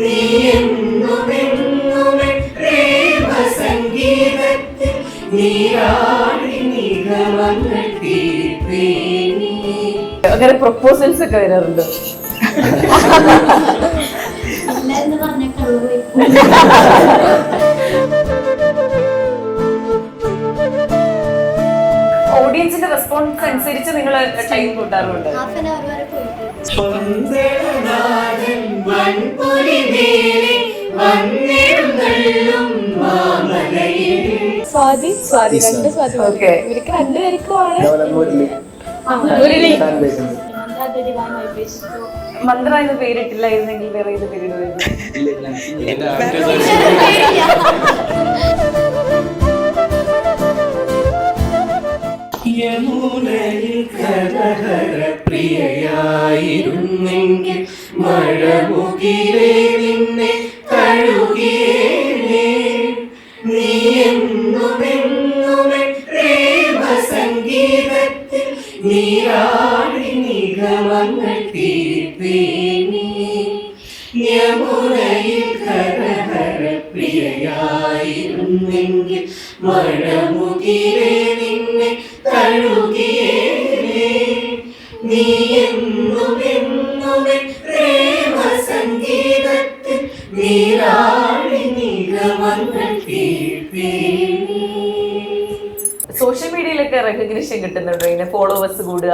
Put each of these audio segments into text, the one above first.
നീ എന്നുമെന്നുമേ പ്രേമ സംഗീതത്തിൽ നീരാടി നിഗമങ്ങൾ തീർത്തേനി. അങ്ങനെ പ്രൊപ്പോസൽസ് ഒക്കെ വരാറുണ്ട്. ഓഡിയൻസിന്റെ റെസ്പോൺസ് അനുസരിച്ച് നിങ്ങൾ ടൈം കൂട്ടാറുണ്ട്. സ്വാതി രണ്ട് സ്വാതി. ഓക്കെ, ഇവർക്ക് രണ്ടുപേർക്കും മന്ത്ര എന്ന് പേരിട്ടില്ലായിരുന്നെങ്കിൽ വേറെ ഏത് പേരിടുമായിരുന്നു? യമുനയിൽ കരഹര പ്രിയയായിരുന്നെങ്കിൽ മഴമുകിലേ നിന്നെ കഴുകിയേനേ. നീ എന്നുമെന്നുമേ പ്രേമ സംഗീതത്തിൽ നീരാടി നിഗമങ്ങൾ തീർത്തേനി. യമുനയിൽ കരഹര പ്രിയയായിരുന്നെങ്കിൽ മഴമുകിലേ നിന്നെ കഴുകിയേനേ. നീ എന്നുമെന്നുമേ പ്രേമ സംഗീതത്തിൽ നീരാടി നിഗമങ്ങൾ തീർത്തേനി. സോഷ്യൽ മീഡിയയിലൊക്കെ റെക്കഗ്നിഷൻ കിട്ടുന്നുണ്ടോ? ഇങ്ങനെ ഫോളോവേഴ്സ് കൂടുക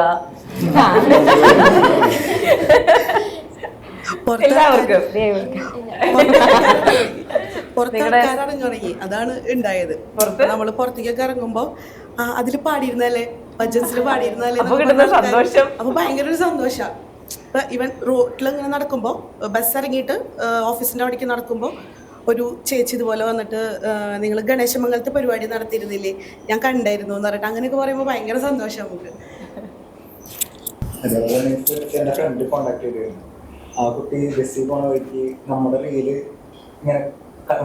എല്ലാവർക്കും തുടങ്ങി. അതാണ് ഉണ്ടായത്. നമ്മള് പുറത്തേക്കൊക്കെ ഇറങ്ങുമ്പോ അതില് പാടിയിരുന്നല്ലേ, ഭജൻസിൽ പാടിയിരുന്നല്ലേ, അപ്പൊ ഭയങ്കര ഒരു സന്തോഷം. ഇവൻ റോഡിൽ ഇങ്ങനെ നടക്കുമ്പോ, ബസ് ഇറങ്ങിയിട്ട് ഓഫീസിന്റെ അവിടേക്ക് നടക്കുമ്പോ ഒരു ചേച്ചി ഇതുപോലെ വന്നിട്ട് നിങ്ങൾ ഗണേശമംഗലത്തെ പരിപാടി നടത്തിയിരുന്നില്ലേ, ഞാൻ കണ്ടായിരുന്നു എന്ന് പറഞ്ഞിട്ട് അങ്ങനെയൊക്കെ പറയുമ്പോൾ ഭയങ്കര സന്തോഷം നമുക്ക്. അതേപോലെ എനിക്ക് എൻ്റെ ഫ്രണ്ട് കോണ്ടാക്ട് ചെയ്തിരുന്നു. ആ കുട്ടി ബസ്സിൽ പോണ വഴിക്ക് നമ്മുടെ റീല് ഇങ്ങനെ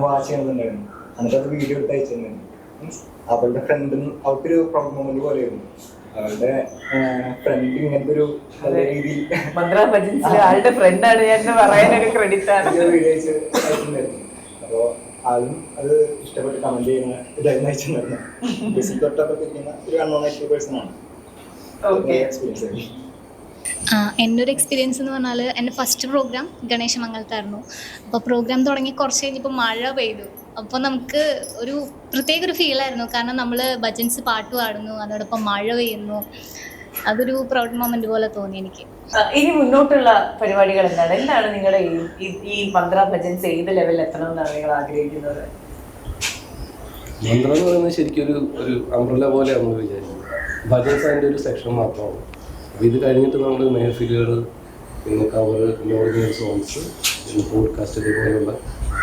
വാച്ച് ചെയ്യുന്നുണ്ടായിരുന്നു. എന്നിട്ട് അത് വീഡിയോ എടുത്ത് അയച്ചിട്ടുണ്ടായിരുന്നു. മീൻസ് അവളുടെ ഫ്രണ്ടും അവൾക്കൊരു പ്രൗഡ് മൊമെന്റ് പോലെയായിരുന്നു. അവളുടെ ഫ്രണ്ട് ഇങ്ങനത്തെ ഒരു രീതിയിൽ ആളുടെ ഫ്രണ്ടാണ് ഞാൻ പറയാനൊക്കെ ക്രെഡിറ്റ് ആണ് വീഡിയോ അയച്ചിട്ടുണ്ടായിരുന്നു. അപ്പോൾ ആളും അത് ഇഷ്ടപ്പെട്ട് കമന്റ് ചെയ്യുന്ന ഇതായിരുന്നു അയച്ചിട്ടുണ്ടായിരുന്നു. ബസ്സിൽ തൊട്ടൊക്കെ ഇരിക്കുന്ന ഒരു അൺനോണായിട്ടുള്ള പേഴ്സൺ ആണ്. എക്സ്പീരിയൻസ് ആയി. എൻ്റെ ഒരു എക്സ്പീരിയൻസ് എന്ന് പറഞ്ഞാൽ എൻ്റെ ഫസ്റ്റ് പ്രോഗ്രാം ഗണേശമംഗലത്തായിരുന്നു. അപ്പോൾ പ്രോഗ്രാം തുടങ്ങി കുറച്ച് കഴിഞ്ഞപ്പോൾ മഴ പെയ്തു. അപ്പോൾ നമുക്ക് ഒരു പ്രത്യേക ഒരു ഫീലായിരുന്നു. കാരണം നമ്മൾ ഭജൻസ് പാട്ട് പാടുന്നു, അതോടൊപ്പം മഴ പെയ്യുന്നു. അതൊരു പ്രൗഡ് മൊമെന്റ് പോലെ തോന്നി എനിക്ക്. ഇനി മുന്നോട്ടുള്ള പരിപാടികൾ എന്താണ്? എന്താണ് നിങ്ങളുടെ ഈ മന്ത്ര ഭജൻസ് ഏത് ലെവലിൽ എത്തണം എന്നാണ് നിങ്ങൾ ആഗ്രഹിക്കുന്നത്? മന്ത്ര എന്ന് പറയുന്നത് ശരിക്കും ഒരു അംബ്രല്ല പോലെ നമ്മൾ വിചാരിക്കുന്നത്. ഭജൻസ് അതിൻ്റെ ഒരു സെക്ഷൻ മാത്രമാണ്. അപ്പോൾ ഇത് കഴിഞ്ഞിട്ട് നമ്മൾ മെഹഫിലുകൾ, പിന്നെ കവർ, പിന്നെ ഒറിജിനൽ സോങ്സ്, പിന്നെ പോഡ്കാസ്റ്റ്, ഇതേപോലെയുള്ള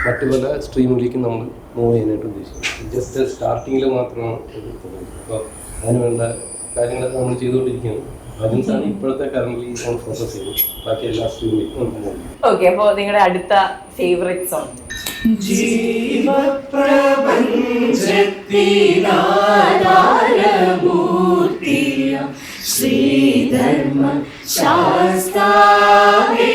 മറ്റു പല സ്ട്രീമിലേക്കും നമ്മൾ മൂവ് ചെയ്യാനായിട്ട് ഉദ്ദേശിക്കുന്നത്. ജസ്റ്റ് സ്റ്റാർട്ടിങ്ങിൽ മാത്രമാണ് ഇത് തുടങ്ങുന്നത്. അപ്പോൾ അതിനുവേണ്ട കാര്യങ്ങളൊക്കെ നമ്മൾ ചെയ്തുകൊണ്ടിരിക്കുകയാണ്. ഭജൻസാണ് ഇപ്പോഴത്തെ കറന്റ് നമ്മൾ ഫോക്കസ് ചെയ്യുന്നത്. ബാക്കി എല്ലാ സ്ട്രീമിലേക്കും നമുക്ക് പോകും. ഓക്കെ, അപ്പോൾ നിങ്ങളുടെ അടുത്ത ഫേവറേറ്റ് സോങ്? ജീവപ്രപഞ്ചത്തിനാധാരമൂർത്തിയം ശ്രീധർമ്മ ശാസ്താവേ.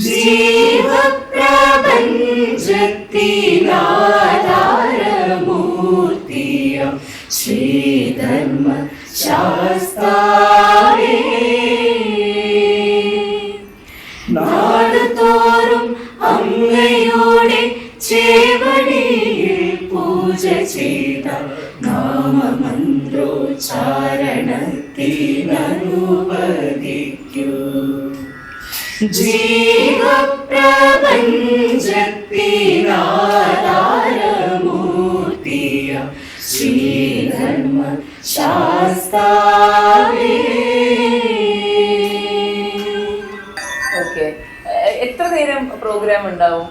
ജീവപ്രപഞ്ചത്തിനാധാരമൂർത്തിയം ശ്രീധർമ്മ ശാസ്താവേ. നാടുതോറും അങ്ങയുടെ ചേവടിയിൽ പൂജ ചെയ്ത നാമമന്ത്രോച്ചാരണത്തിനനുവദിക്കൂ. ജീവപ്രപഞ്ചത്തിനാധാരമൂർത്തിയം ശ്രീധർമ്മ ശാസ്താവേ. ഓക്കെ, എത്ര നേരം പ്രോഗ്രാം ഉണ്ടാവും?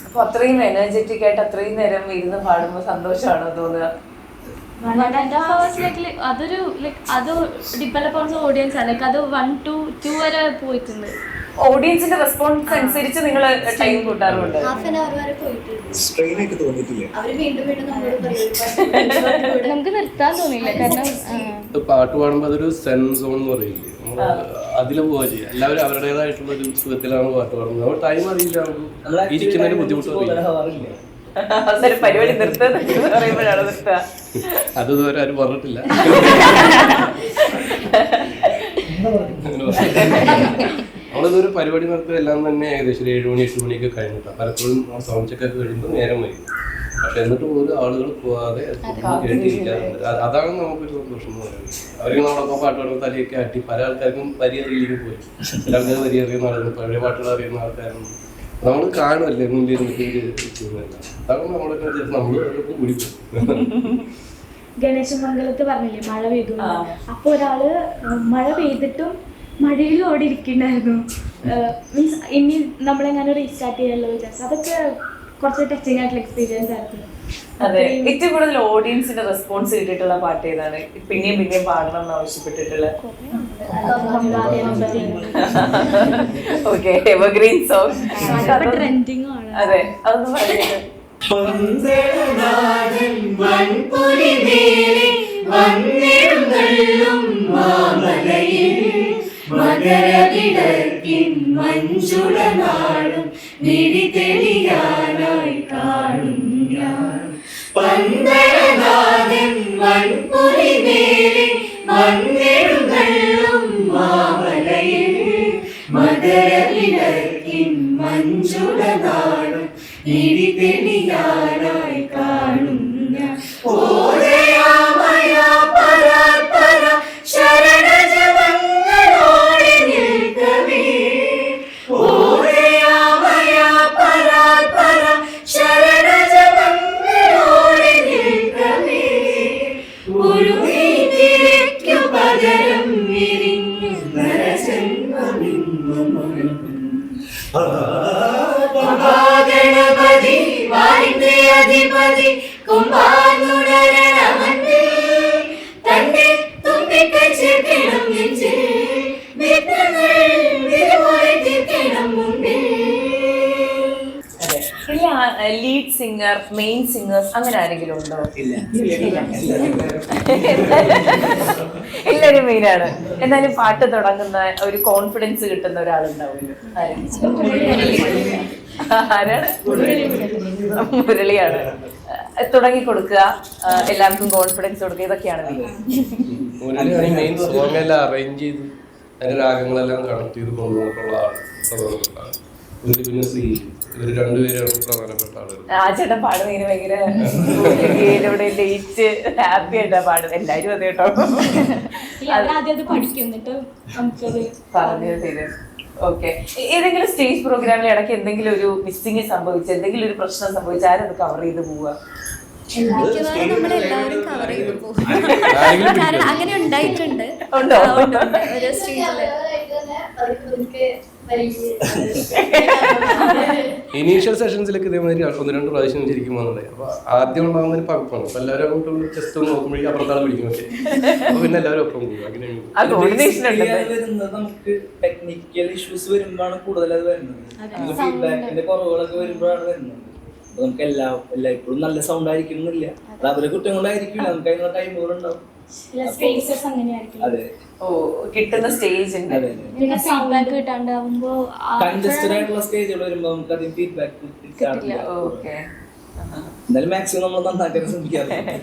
അപ്പൊ അത്രയും എനർജറ്റിക് ആയിട്ട് അത്രയും നേരം ഇരുന്ന് പാടുമ്പോൾ സന്തോഷമാണോ തോന്നുക? അതൊരു അത് ഡിപ്പെൻഡ് അപ്പോൺ ഓഡിയൻസ് ആണ്. അത് 1 to 2 വരെ പോയിട്ടുണ്ട്. ഓഡിയൻസിന്റെ റെസ്പോൺസ് അനുസരിച്ച് നിങ്ങൾ ടൈം കൂട്ടാറുണ്ട്. നമുക്ക് നിർത്താൻ തോന്നില്ല. കാരണം പാട്ട് പാടുമ്പോൾ അതൊരു സെൻ സോൺ എന്ന് പറയില്ലേ, നമ്മൾ അതിലും പോവുക ചെയ്യുക. എല്ലാവരും അവരുടേതായിട്ടുള്ള ഒരു സുഖത്തിലാണ് പാട്ട് പാടുന്നത്. നമ്മൾ ടൈം അറിയില്ല, നമുക്ക് ഇരിക്കുന്നതിന് ബുദ്ധിമുട്ട് അറിയില്ല. പരിപാടി നിർത്തുക പറയുമ്പോഴാണ് നിർത്തുക. അത് ഇതുവരെ ആരും പറഞ്ഞിട്ടില്ല. നമ്മളിതൊരു പരിപാടി നടത്തുക എല്ലാം തന്നെ ഏകദേശം 7 മണി 8 മണിയൊക്കെ കഴിഞ്ഞിട്ടാണ്. പലപ്പോഴും സൗണ്ട് ചെക്കൊക്കെ കഴിയുമ്പോൾ നേരം വരും. പക്ഷെ എന്നിട്ട് പോലും ആളുകൾ പോവാതെ കേട്ടിരിക്കാറുണ്ട്. അതാണ് നമുക്കൊരു സന്തോഷം എന്ന് പറയുന്നത്. അവർക്ക് നമ്മളൊപ്പം പാട്ട് പാടുമ്പോൾ തലയൊക്കെ ആട്ടി പല ആൾക്കാർക്കും വരിയറിയില്ലെങ്കിൽ പോയി. ചില ആൾക്കാർ വരിയറിയുന്ന ആളുകൾ പഴയ പാട്ടുകൾ അറിയുന്ന ആൾക്കാരും നമ്മൾ കാണുമല്ലേ മുന്നിൽ നിൽക്കുന്നില്ല. അതാണ് നമ്മളൊക്കെ കൂടി ഗണേശമംഗലത്ത് പറഞ്ഞില്ലേ മഴ പെയ്തു, അപ്പൊ ഒരാള് മഴ പെയ്തിട്ടും മഴയിൽ ഓടി ഇരിക്കണ്ടായിരുന്നു. മീൻസ് ഇനി നമ്മളെങ്ങനെ റീസ്റ്റാർട്ട് ചെയ്യാമല്ലോ വിചാരിച്ചു. അതൊക്കെ കുറച്ച് ടച്ചിങ് ആയിട്ടുള്ള എക്സ്പീരിയൻസ് ആയിരുന്നു. അതെ, ഏറ്റവും കൂടുതൽ ഓഡിയൻസിന്റെ റെസ്പോൺസ് കിട്ടിയിട്ടുള്ള പാട്ട് ഏതാണ്? പിന്നെയും പിന്നെയും പാടണം എന്ന് ആവശ്യപ്പെട്ടിട്ടുള്ള ഓക്കെ എവർഗ്രീൻ സോങ് ട്രെൻഡിങ് ആണ്. അതെ, അതൊന്നും പറയുന്നത് പന്തളനാഥൻ വൻപുലിമേലെ വന്നെഴുന്നള്ളും മാമലയിൽ മകരവിടർക്കിൻ മഞ്ചുളനാടും വിഴി തെളിയാനായി കാണും ഞാൻ. പന്തളനാഥൻ വൻപുലിമേലെ വന്നെഴുന്നള്ളും മാമലയിൽ മകരവിടർക്കിൻ മഞ്ചുളനാടും വിഴി തെളിയാനായി കാണും ഞാൻ. ഓരയാമയാ പരാത്പര ശരണജപങ്ങളോടെ നിൽക്കവേ. ഓരയാമയാ പരാത്പര ശരണജപങ്ങളോടെ നിൽക്കവേ. ഒരു നീതിരയ്ക്കു പകരം വിരിഞ്ഞു നരജന്മമിന്നും ഗണപതി വാരിന്റെ അധിപതി കുംഭാനുടരണമന്നിൽ തന്റെ തുമ്പിക്കൈ ചേർക്കണം നെഞ്ചിൽ വിഘ്നങ്ങൾ ഇതുപോലെ തീർക്കണം മുൻപിൽ. ലീഡ് സിംഗർ, മെയിൻ സിംഗേഴ്സ് അങ്ങനെ ആരെങ്കിലും ഉണ്ടോ? എല്ലാരും മെയിനാണ്. എന്നാലും പാട്ട് തുടങ്ങുന്ന ഒരു കോൺഫിഡൻസ് കിട്ടുന്ന ഒരാളുണ്ടാവുമല്ലോ. ആരാണ്? മുരളിയാണ്. തുടങ്ങി കൊടുക്കുക, എല്ലാവർക്കും കോൺഫിഡൻസ് കൊടുക്കുക, ഇതൊക്കെയാണ് മെയിൻ. സോങ് എല്ലാം അറേഞ്ച് ചെയ്ത് അതിന്റെ രാഗങ്ങളെല്ലാം കണക്ട് ചെയ്ത് കൊണ്ടുപോയിട്ടുള്ള ആളാണ്. പിന്നെ ശ്രീ, ഇവർ രണ്ടുപേരാണ് പ്രധാനപ്പെട്ട ആളുകൾ. ആ ചേട്ടൻ പാടുന്നതിന് ഭയങ്കര ലയിച്ച് ഹാപ്പി ആയിട്ടാ പാടുന്നത്. എല്ലാരും അത് കേട്ടോ പറഞ്ഞു തരും. ഓക്കെ, ഏതെങ്കിലും സ്റ്റേജ് പ്രോഗ്രാമിൽ ഇടയ്ക്ക് എന്തെങ്കിലും ഒരു മിസ്സിങ് സംഭവിച്ച, എന്തെങ്കിലും ഒരു പ്രശ്നം സംഭവിച്ച ആരത് കവർ ചെയ്ത് പോവുക? നമ്മളെല്ലാവരും കവർ ചെയ്ത് പോകും. കാരണം അങ്ങനെ ഉണ്ടായിട്ടുണ്ട്. ഉണ്ടോ? ഒരു സ്റ്റേജില് ഇനീഷ്യൽ സെഷൻസിലൊക്കെ ഇതേമാതിരി 1-2 പ്രാവശ്യം ശരിക്കും വന്നുള്ളത്. അപ്പൊ ആദ്യം ഉണ്ടാകുന്ന ഒരു പകപ്പാണ്. അപ്പൊ എല്ലാവരും അങ്ങോട്ട് ജസ്റ്റ് ഒന്ന് നോക്കുമ്പോഴേക്കും അപ്പുറത്താണ് പിടിക്കുന്നത്. അപ്പൊ പിന്നെ എല്ലാവരും ഒപ്പം പോകും. അങ്ങനെയാണ് നമുക്ക് ടെക്നിക്കൽ ഇഷ്യൂസ് വരുമ്പോഴാണ് കൂടുതൽ അത് വരുന്നത്. ഫീഡ്ബാക്കിന്റെ കുറവുകളൊക്കെ വരുമ്പോഴാണ് വരുന്നത്. അപ്പൊ നമുക്ക് എല്ലായ്പ്പോഴും നല്ല സൗണ്ട് ആയിരിക്കും എന്നില്ല. അത് അവരെ കുറ്റം കൊണ്ടായിരിക്കില്ല, നമുക്ക് അതിനുള്ള ടൈമുകളുണ്ടാവും. അതെ, കിട്ടുന്ന സ്റ്റേജ് കൺജസ്റ്റഡ് ആയിട്ടുള്ള സ്റ്റേജുകൾ വരുമ്പോ നമുക്ക് അതിന് ഫീഡ്ബാക്ക് കിട്ടില്ല. എന്തായാലും മാക്സിമം നമ്മൾ നന്നാക്കാൻ ശ്രമിക്കാറുണ്ട്.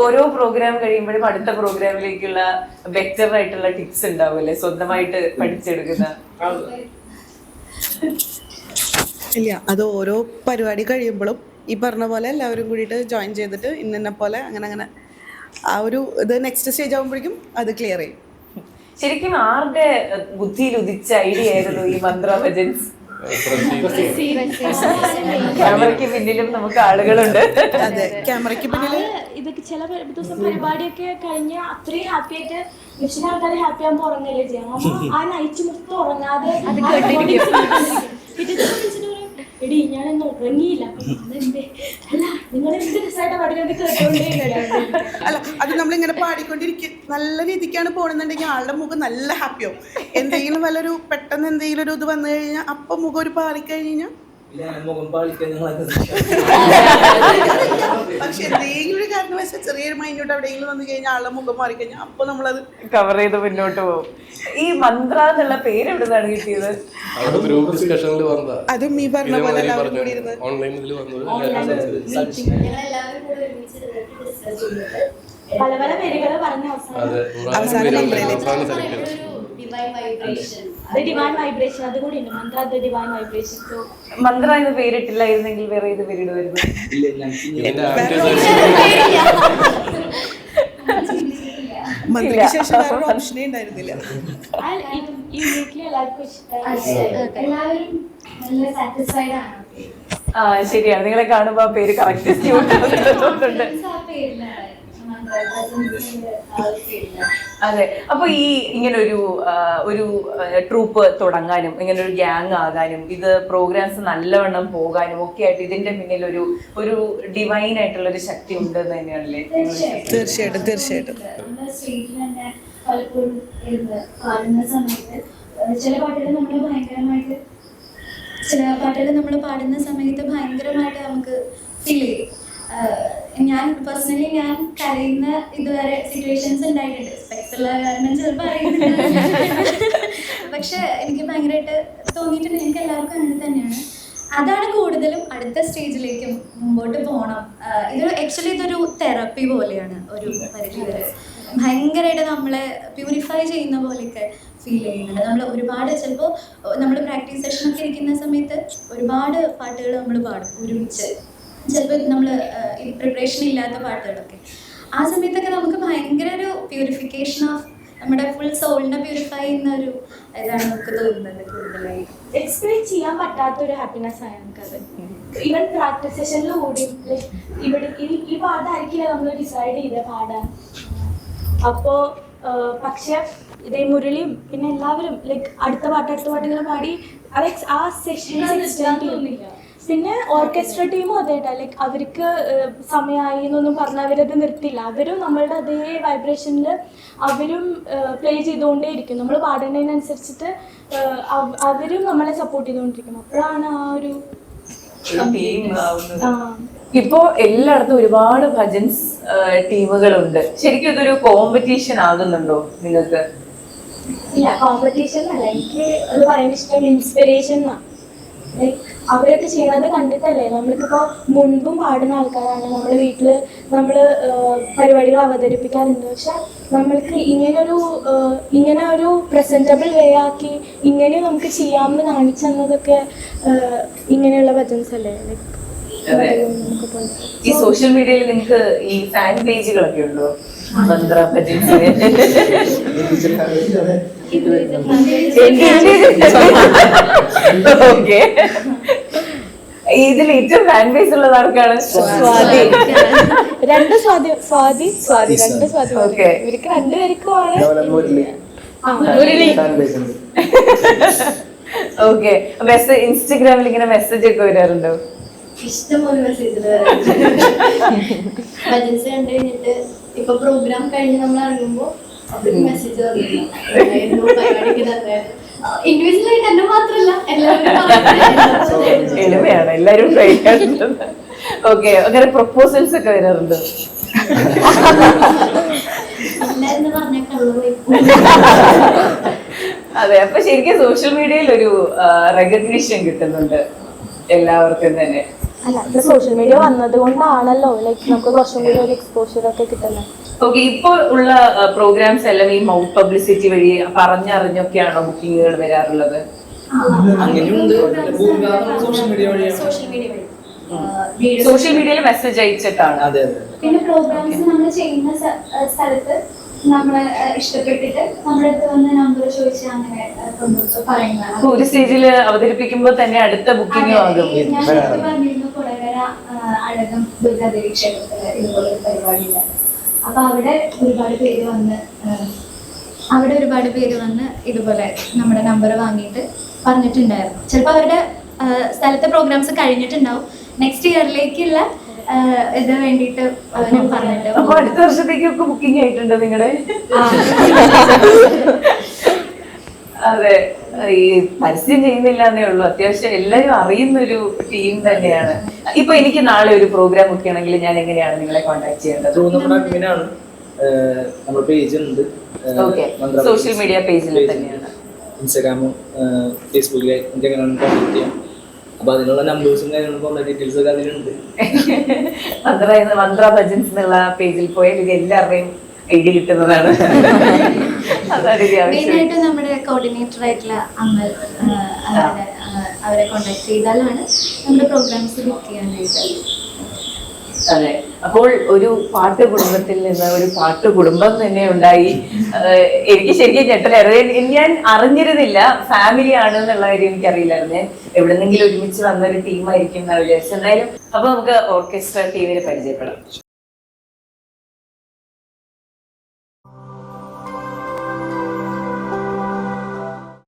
ഓരോ പ്രോഗ്രാം കഴിയുമ്പോഴും അടുത്ത പ്രോഗ്രാമിലേക്കുള്ള ബെറ്റർ ആയിട്ടുള്ള ടിപ്സ് ഉണ്ടാവുമല്ലേ, സ്വന്തമായിട്ട് പഠിച്ചെടുക്കുന്ന? ഇല്ല, അത് ഓരോ പരിപാടി കഴിയുമ്പോഴും ഈ പറഞ്ഞ പോലെ എല്ലാവരും കൂടിയിട്ട് ജോയിൻ ചെയ്തിട്ട് ഇന്ന പോലെ അങ്ങനെ ആ ഒരു ഇത് നെക്സ്റ്റ് സ്റ്റേജ് ആകുമ്പോഴേക്കും അത് ക്ലിയർ ചെയ്യും. ശരിക്കും ആരുടെ ബുദ്ധിയിൽ ഉദിച്ച ഐഡിയ ആയിരുന്നു ഈ മന്ത്ര ഭജൻസ്? ക്യാമറയ്ക്ക് പിന്നിലും നമുക്ക് ആളുകളുണ്ട്. അതെ, ക്യാമറയ്ക്ക് പിന്നില് ഇതൊക്കെ ചില ദിവസം പരിപാടിയൊക്കെ കഴിഞ്ഞ് അത്രയും ഹാപ്പി ആയിട്ട് ലക്ഷം ആൾക്കാരെ ഹാപ്പി ആകുമ്പോ ഉറങ്ങല്ലേ ചെയ്യാം. ആ നൈറ്റ് മൊത്തം ഉറങ്ങാതെ എടി ഞാനൊന്നും ഉറങ്ങിയില്ല. അല്ല, നിങ്ങൾ എന്ത് രസമായിട്ട് പാടുന്നത് കേട്ടോണ്ടേ. അല്ല, അത് നമ്മളിങ്ങനെ പാടിക്കൊണ്ടിരിക്കും നല്ല രീതിക്കാണ് പോണെന്നുണ്ടെങ്കിൽ ആളുടെ മുഖം നല്ല ഹാപ്പിയാവും. എന്തെങ്കിലും വല്ലൊരു പെട്ടെന്ന് എന്തെങ്കിലും ഒരു ഇത് വന്നു കഴിഞ്ഞാൽ അപ്പം മുഖം ഒരു പാറിക്കഴിഞ്ഞാൽ ഞാൻ മുഖം പാളിക്കാൻ പക്ഷെ എന്തെങ്കിലും ഒരു കാരണവശാൽ ചെറിയൊരു മൈന്യൂട്ട് എവിടെയെങ്കിലും വന്നു കഴിഞ്ഞാൽ ആളുടെ മുഖം മാറിക്കഴിഞ്ഞാൽ അപ്പൊ നമ്മളത് കവർ ചെയ്ത് മുന്നോട്ട് പോകും. ഈ മന്ത്ര എന്നുള്ള പേര് എവിടുന്നാണ് കിട്ടിയത്? അത് ഗ്രൂപ്പ് ഡിസ്കഷനിൽ വന്നതാ. അതും ഈ പറഞ്ഞ പോലെ എല്ലാവരും കൂടി ഇരുന്ന് ഓൺലൈനിൽ വന്നത് ഞങ്ങളെല്ലാവരും കൂടെ ഒരുമിച്ച് ഡിസ്കസ് ചെയ്തിട്ട് പല പല പേരുകൾ പറഞ്ഞ അതെ അവസാനം അവസാനം സെലക്ട് ചെയ്തത്. ഡിവൈൻ വൈബ്രേഷൻ ഡിവൈൻ വൈബ്രേഷൻ അതുകൂടി ഉണ്ട്. മന്ത്ര ഡിവൈൻ വൈബ്രേഷൻ. മന്ത്ര എന്ന് പേരിട്ടില്ലായിരുന്നെങ്കിൽ വേറെ ഏത് പേരിടുമായിരുന്നു? ഇല്ല ഞങ്ങൾക്ക് ഇതിന്റെ മന്ത്രിക്ക് ശേഷം വേറെ ഓപ്ഷനേ ഉണ്ടായിരുന്നില്ല. യൂണിറ്റ്ലി എല്ലാവർക്കും ഇഷ്ടമാണ്. എല്ലാവരും നല്ല സാറ്റിസ്ഫൈഡ് ആണ്. ആ ശരിയാണ്, നിങ്ങളെ കാണുമ്പോ ആ പേര് കറക്റ്റ് തോന്നുന്നുണ്ട്. ആ പേരിലാണ് അതെ. അപ്പൊ ഈ ഇങ്ങനെ ഒരു ട്രൂപ്പ് തുടങ്ങാനും ഇങ്ങനെ ഒരു ഗ്യാങ് ആകാനും ഇത് പ്രോഗ്രാംസ് നല്ലവണ്ണം പോകാനും ഒക്കെ ആയിട്ട് ഇതിന്റെ പിന്നിൽ ഒരു ഡിവൈൻ ആയിട്ടുള്ള ഒരു ശക്തി ഉണ്ട് എന്ന് തന്നെയാണല്ലേ? തീർച്ചയായിട്ടും തീർച്ചയായിട്ടും. നമ്മുടെ സ്റ്റേജിൽ തന്നെ പലപ്പോഴും ഇരുന്ന് പാടുന്ന സമയത്ത് ചില പാട്ടുകൾ നമ്മൾ പാടുന്ന സമയത്ത് ഭയങ്കരമായിട്ട് നമുക്ക് ഫീൽ ചെയ്യും. ഞാൻ പേഴ്സണലി കരയുന്ന ഇതുവരെ സിറ്റുവേഷൻസ് ഉണ്ടായിട്ടുണ്ട്. സ്പെക്സുള്ള കാരണം ചിലപ്പോൾ അറിയുന്നുണ്ട്. പക്ഷെ എനിക്ക് ഭയങ്കരമായിട്ട് തോന്നിയിട്ടുണ്ട്. എനിക്ക് എല്ലാവർക്കും അങ്ങനെ തന്നെയാണ്. അതാണ് കൂടുതലും അടുത്ത സ്റ്റേജിലേക്ക് മുമ്പോട്ട് പോകണം. ഇതൊരു തെറപ്പി പോലെയാണ്. ഒരു പരിധി വരെ ഭയങ്കരമായിട്ട് നമ്മളെ പ്യൂരിഫൈ ചെയ്യുന്ന പോലെയൊക്കെ ഫീൽ ചെയ്യുന്നുണ്ട്. നമ്മൾ ഒരുപാട് ചിലപ്പോൾ നമ്മൾ പ്രാക്ടീസ് സെഷനൊക്കെ ഇരിക്കുന്ന സമയത്ത് ഒരുപാട് പാട്ടുകൾ നമ്മൾ പാടും ഒരുമിച്ച്. ചിലപ്പോൾ നമ്മൾ പ്രിപ്പറേഷൻ ഇല്ലാത്ത പാട്ടുകളൊക്കെ ആ സമയത്തൊക്കെ നമുക്ക് ഭയങ്കര ഒരു പ്യൂരിഫിക്കേഷൻ ഓഫ് നമ്മുടെ ഫുൾ സോളിനെ പ്യൂരിഫൈ ചെയ്യുന്ന ഒരു ഇതാണ് നമുക്ക് തോന്നുന്നത് കൂടുതലായി. എക്സ്പ്ലെയിൻ ചെയ്യാൻ പറ്റാത്തൊരു ഹാപ്പിനെസ് ആണ് നമുക്കത്. ഈവൻ പ്രാക്ടീസ് സെഷനിൽ കൂടി ഇവിടെ ഈ പാട്ടായിരിക്കില്ല നമ്മൾ ഡിസൈഡ് ചെയ്ത പാടാൻ. അപ്പോൾ പക്ഷെ ഇതേ മുരളിയും പിന്നെ എല്ലാവരും അടുത്ത പാട്ട് ഇങ്ങനെ പാടി അത് ആ സെഷൻ തോന്നില്ല. പിന്നെ ഓർക്കസ്ട്ര ടീമും അതേട്ടാ അവർക്ക് സമയമായി എന്നൊന്നും പറഞ്ഞ് അവരത് നിർത്തില്ല. അവരും നമ്മളുടെ അതേ വൈബ്രേഷനിൽ അവരും പ്ലേ ചെയ്തുകൊണ്ടേയിരിക്കും. നമ്മൾ പാടുന്നതിനനുസരിച്ചിട്ട് അവരും നമ്മളെ സപ്പോർട്ട് ചെയ്തുകൊണ്ടിരിക്കും. അപ്പോഴാണ് ആ ഒരു ഇപ്പോ എല്ലായിടത്തും ഒരുപാട് ഭജൻസ് ടീമുകളുണ്ട്. ശരിക്കും ഇതൊരു കോമ്പറ്റീഷൻ ആകുന്നുണ്ടോ നിങ്ങൾക്ക്? ഇല്ല, കോമ്പറ്റീഷൻ അല്ല. എനിക്ക് അത് പറയാൻ ഇഷ്ടം ഇൻസ്പിറേഷൻ എന്നാണ്. അവരൊക്കെ ചെയ്യണത് കണ്ടിട്ടല്ലേ. നമ്മൾക്കിപ്പോൾ മുൻപും പാടുന്ന ആൾക്കാരാണ്. നമ്മുടെ വീട്ടിൽ നമ്മൾ പരിപാടികൾ അവതരിപ്പിക്കാറുണ്ട്. പക്ഷെ നമ്മൾക്ക് ഇങ്ങനെ ഒരു പ്രസൻറ്റബിൾ വേ ആക്കി ഇങ്ങനെ നമുക്ക് ചെയ്യാമെന്ന് കാണിച്ചു തന്നതൊക്കെ ഇങ്ങനെയുള്ള ഭജൻസ് അല്ലേ. ഈ സോഷ്യൽ മീഡിയയിൽ നിങ്ങൾക്ക് ഈ ഫാൻ പേജുകളൊക്കെ ഉണ്ടോ? മന്ത്ര ഭജൻസിന് ഓക്കെ. ഇതിൽ ഏറ്റവും ഫാൻ ബേസ് ഉള്ളത് ആർക്കാണ്? രണ്ട് സ്വാതി ഓക്കെ. ഇവർക്ക് രണ്ടുപേർക്കുമാണ്. ഓക്കെ. ഇൻസ്റ്റഗ്രാമിൽ ഇങ്ങനെ മെസ്സേജ് ഒക്കെ വരാറുണ്ടോ? ഇഷ്ടംപോലെ മെസ്സേജ് ഭജൻസ് കണ്ടു കഴിഞ്ഞിട്ട് ഇപ്പൊ പ്രോഗ്രാം കഴിഞ്ഞ് നമ്മൾ ഇറങ്ങുമ്പോ മെസ്സേജ് പരിപാടിക്ക് തന്നെ ഇൻഡിവിജ്വലായിട്ട് എന്നെ മാത്രമല്ല എല്ലാവരും എളിമയാണ്, എല്ലാരും ട്രൈ ചെയ്യുന്നത്. ഓക്കെ. അങ്ങനെ പ്രൊപ്പോസൽസ് ഒക്കെ വരാറുണ്ട്? എല്ലാരും പറഞ്ഞ കള്ളു. അതെ. അപ്പൊ ശരിക്കും സോഷ്യൽ മീഡിയയിൽ ഒരു റെക്കഗ്നിഷൻ കിട്ടുന്നുണ്ട് എല്ലാവർക്കും തന്നെ. അല്ല, ഇത് സോഷ്യൽ മീഡിയ വന്നത് കൊണ്ടാണല്ലോ നമുക്ക് കുറച്ചും കൂടി ഒരു എക്സ്പോഷർ ഒക്കെ കിട്ടുന്നത്. ഓക്കെ. ഇപ്പോൾ ഉള്ള പ്രോഗ്രാംസ് എല്ലാം ഈ മൗത്ത് പബ്ലിസിറ്റി വഴി പറഞ്ഞറിഞ്ഞൊക്കെയാണോ ബുക്കിങ്ങുകൾ വരാറുള്ളത്? സോഷ്യൽ മീഡിയയിൽ മെസ്സേജ് അയച്ചിട്ടാണ്. പിന്നെ പ്രോഗ്രാംസ് നമ്മൾ ചെയ്യുന്ന സ്ഥലത്ത് നമ്മളെ ഇഷ്ടപ്പെട്ടിട്ട് നമ്മുടെ അടുത്ത് വന്ന് നമ്പർ ചോദിച്ച് അങ്ങനെ പറയുന്നതാണ്. ഒരു സ്റ്റേജിൽ അവതരിപ്പിക്കുമ്പോൾ തന്നെ അടുത്ത ബുക്കിംഗ് ആകും. ഞാൻ പറഞ്ഞിരുന്നു കൊടകര അഴകം ദുർഗാദേവി ക്ഷേത്രത്തില് ഇതുപോലെ ഒരു പരിപാടിയില്ല. അപ്പൊ അവിടെ ഒരുപാട് പേര് വന്ന് ഇതുപോലെ നമ്മുടെ നമ്പർ വാങ്ങിയിട്ട് പറഞ്ഞിട്ടുണ്ടായിരുന്നു. ചിലപ്പോൾ അവരുടെ സ്ഥലത്തെ പ്രോഗ്രാംസ് കഴിഞ്ഞിട്ടുണ്ടാവും. നെക്സ്റ്റ് ഇയറിലേക്കുള്ള ഇത് വേണ്ടിയിട്ട് പറഞ്ഞിട്ട്. അപ്പൊ അടുത്ത വർഷത്തേക്കൊക്കെ ബുക്കിംഗ് ആയിട്ടുണ്ട് നിങ്ങളുടെ? അതെ, ഈ പരസ്യം ചെയ്യുന്നില്ല എന്നേ ഉള്ളൂ, അത്യാവശ്യം എല്ലാരും അറിയുന്ന ഒരു ടീം തന്നെയാണ്. ഇപ്പൊ എനിക്ക് നാളെ ഒരു പ്രോഗ്രാം ഒക്കെ ആണെങ്കിൽ ഞാൻ എങ്ങനെയാണ് നിങ്ങളെ കോൺടാക്ട് ചെയ്യേണ്ടത്? നമ്മുടെ അഡ്മിനാണ്, നമ്മുടെ പേജ് ഉണ്ട്, സോഷ്യൽ മീഡിയ പേജിൽ തന്നെയാണ്, ഇൻസ്റ്റാഗ്രാമും ഫേസ്ബുക്കിൽ എനിക്ക് എങ്ങനെയാണ് കോൺടാക്ട് ചെയ്യാം. അപ്പൊ അതിനുള്ള നമ്പേഴ്സും കാര്യങ്ങളും കോൺടാക്ട് ഡീറ്റെയിൽസ് ഒക്കെ അതിലുണ്ട്. മന്ത്ര ഭജൻസ് എന്നുള്ള പേജിൽ പോയാൽ ഇത് എല്ലാവരുടെയും ഐഡി കിട്ടുന്നതാണ്. മെയിനായിട്ട് നമ്മുടെ കോർഡിനേറ്റർ ആയിട്ടുള്ള അമൽ, അവരെ കോൺടാക്ട് ചെയ്താലാണ് നമ്മുടെ പ്രോഗ്രാംസ് ബുക്ക് ചെയ്യാനായിട്ട്. അതെ, അപ്പോൾ ഒരു പാട്ട് കുടുംബത്തിൽ നിന്ന് ഒരു പാട്ട് കുടുംബം തന്നെ ഉണ്ടായി. എനിക്ക് ശരിക്കും ഞെട്ടലായിരുന്നു, ഞാൻ അറിഞ്ഞിരുന്നില്ല ഫാമിലി ആണ് എന്നുള്ള കാര്യം എനിക്കറിയില്ലായിരുന്നു. ഞാൻ എവിടെന്നെങ്കിലും ഒരുമിച്ച് വന്നൊരു ടീമായിരിക്കും എന്നാണ് വിചാരിച്ചത്. എന്തായാലും അപ്പൊ നമുക്ക് ഓർക്കസ്ട്ര ടീമിനെ പരിചയപ്പെടാം.